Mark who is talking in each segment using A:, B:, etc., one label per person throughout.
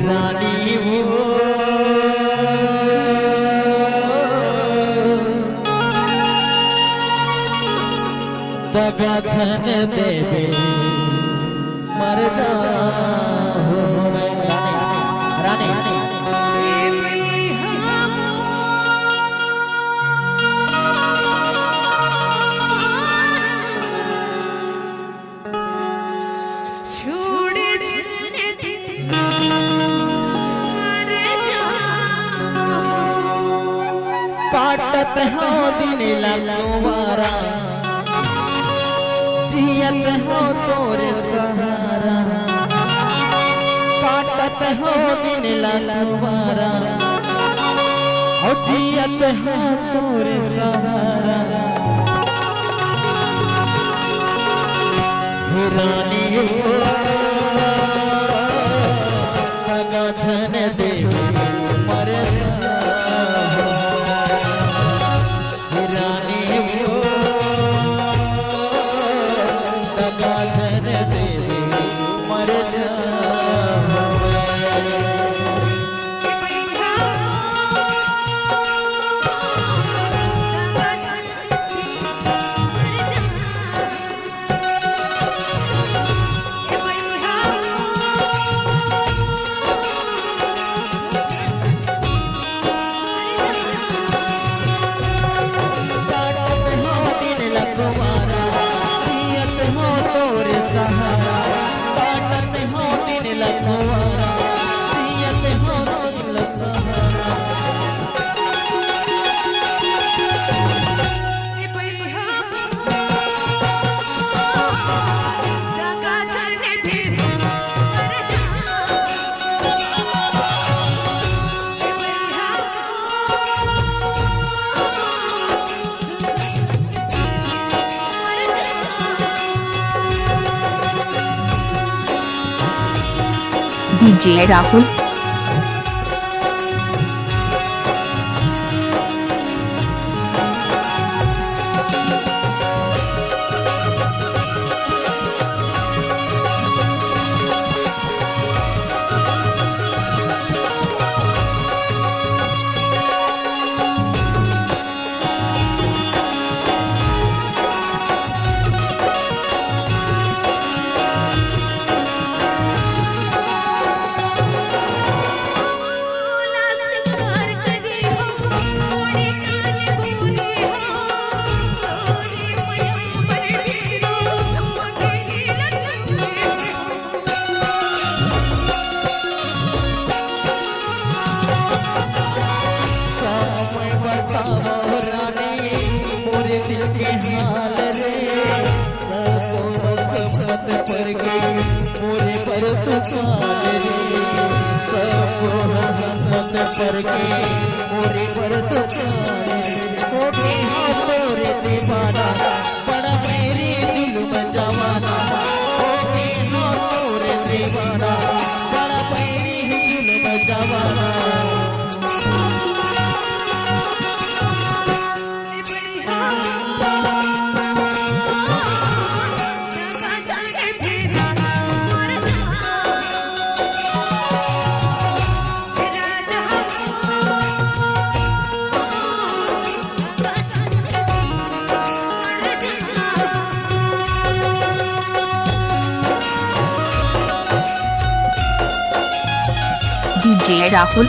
A: रानी वो दगा छन दे दे मर जा रानी काटत हो दिन लगवारा जियत हो तोरे सहारा काटत हो दिन लगवारा जियत हो तोरे सहारा रानी दगा छन दे मर
B: DJ Rahul
A: पर के मोरे पर तो कोठी तोरे दीवाना बड़ा मेरी दिल में जवाना कोठी तोरे दीवाना बड़ा मेरी दिल में जवाना
B: DJ Rahul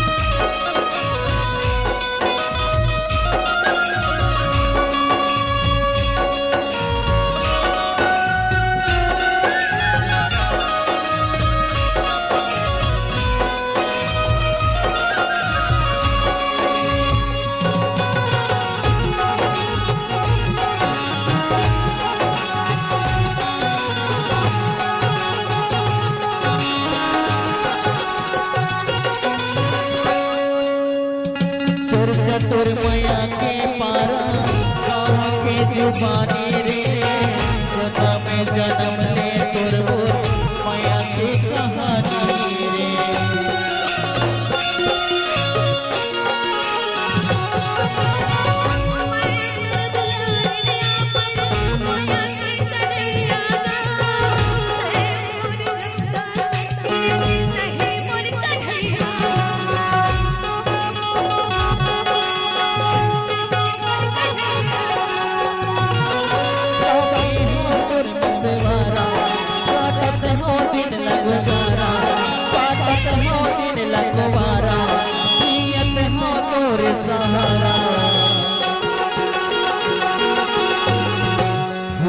A: चतुर मैया के पारा गाँव के जुबानी रे जन्म जन्म ले तुर मैया की कहानी रे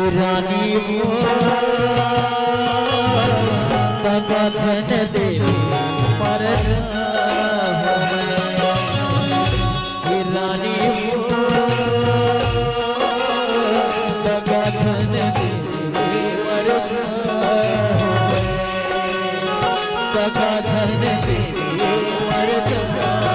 A: रानी वो तगधन देवी पर रानी वो तगधन देवी पर तगधन देवी पर